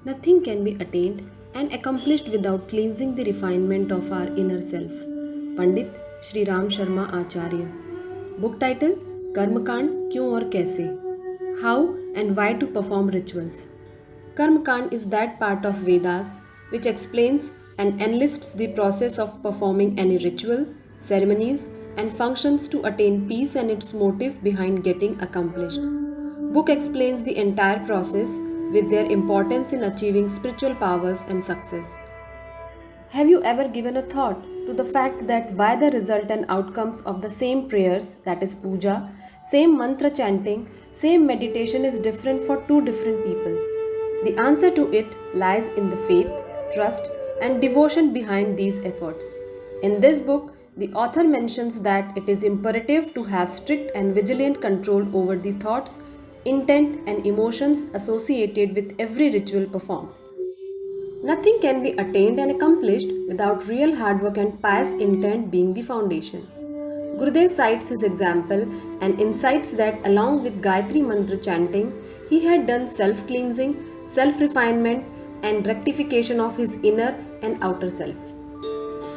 Nothing can be attained and accomplished without cleansing the refinement of our inner self. Pandit Shri Ram Sharma Acharya. Book title Karmakand Kyun और कैसे? How and why to perform rituals. Karmakand is that part of Vedas which explains and enlists the process of performing any ritual, ceremonies, and functions to attain peace and its motive behind getting accomplished. Book explains the entire process with their importance in achieving spiritual powers and success. Have you ever given a thought to the fact that why the result and outcomes of the same prayers, that is puja, same mantra chanting, same meditation is different for two different people? The answer to it lies in the faith, trust, and devotion behind these efforts. In this book, the author mentions that it is imperative to have strict and vigilant control over the thoughts, intent, and emotions associated with every ritual performed. Nothing can be attained and accomplished without real hard work and pious intent being the foundation. Gurudev cites his example and insights that along with Gayatri Mantra chanting, he had done self-cleansing, self-refinement and rectification of his inner and outer self.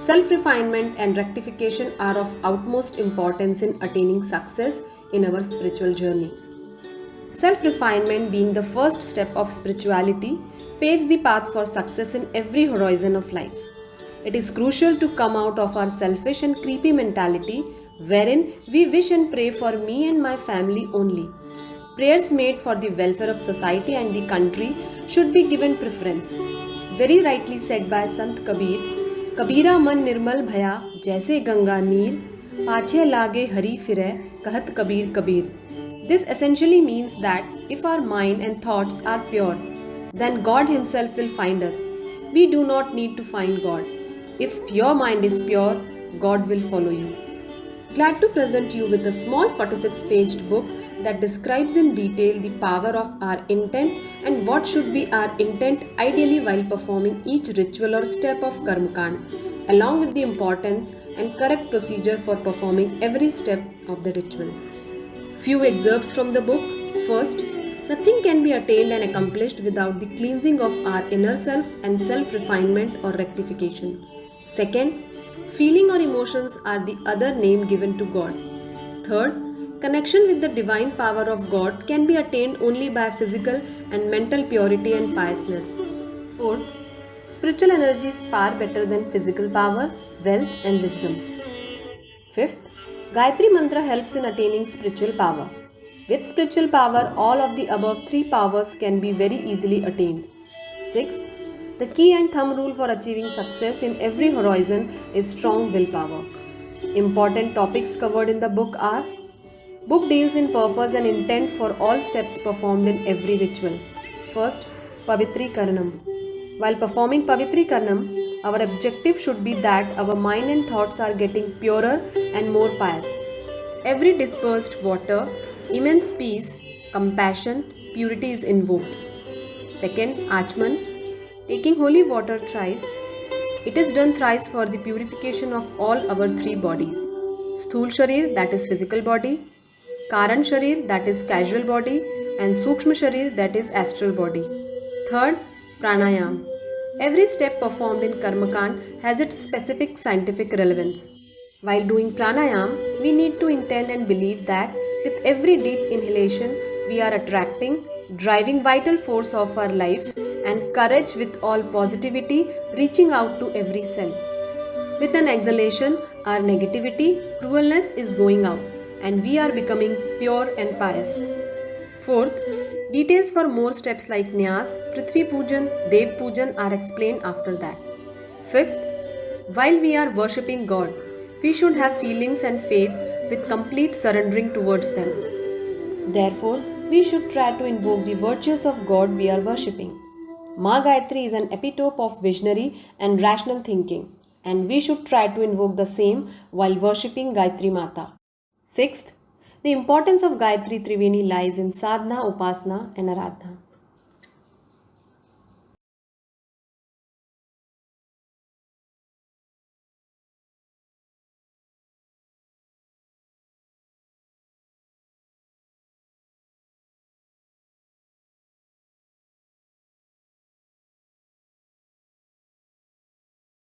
Self-refinement and rectification are of utmost importance in attaining success in our spiritual journey. Self-refinement, being the first step of spirituality, paves the path for success in every horizon of life. It is crucial to come out of our selfish and creepy mentality wherein we wish and pray for me and my family only. Prayers made for the welfare of society and the country should be given preference. Very rightly said by Sant Kabir, Kabira man nirmal bhaya jaise ganga neer, pache lage hari fire kahat Kabir Kabir. This essentially means that if our mind and thoughts are pure, then God Himself will find us. We do not need to find God. If your mind is pure, God will follow you. Glad to present you with a small 46-paged book that describes in detail the power of our intent and what should be our intent ideally while performing each ritual or step of Karmakand, along with the importance and correct procedure for performing every step of the ritual. Few excerpts from the book. First, nothing can be attained and accomplished without the cleansing of our inner self and self-refinement or rectification. Second, feeling or emotions are the other name given to God. Third, connection with the divine power of God can be attained only by physical and mental purity and piousness. Fourth, spiritual energy is far better than physical power, wealth, and wisdom. Fifth, Gayatri Mantra helps in attaining spiritual power. With spiritual power, all of the above three powers can be very easily attained. Sixth, the key and thumb rule for achieving success in every horizon is strong willpower. Important topics covered in the book are: book deals in purpose and intent for all steps performed in every ritual. First, Pavitri Karanam. While performing Pavitri Karanam, our objective should be that our mind and thoughts are getting purer and more pious. Every dispersed water, immense peace, compassion, purity is invoked. Second, Achman. Taking holy water thrice. It is done thrice for the purification of all our three bodies. Sthul Sharir, that is physical body. Karan Sharir, that is casual body. And Sukshma Sharir, that is astral body. Third, Pranayam. Every step performed in Karmakand has its specific scientific relevance. While doing pranayam, we need to intend and believe that with every deep inhalation, we are attracting, driving vital force of our life and courage with all positivity reaching out to every cell. With an exhalation, our negativity, cruelness is going out and we are becoming pure and pious. Fourth, details for more steps like Nyas, Prithvi Pujan, Dev Pujan are explained after that. Fifth, while we are worshipping God, we should have feelings and faith with complete surrendering towards them. Therefore, we should try to invoke the virtues of God we are worshipping. Ma Gayatri is an epitome of visionary and rational thinking, and we should try to invoke the same while worshipping Gayatri Mata. Sixth, the importance of Gayatri Triveni lies in sadhana, upasana, and aradhana.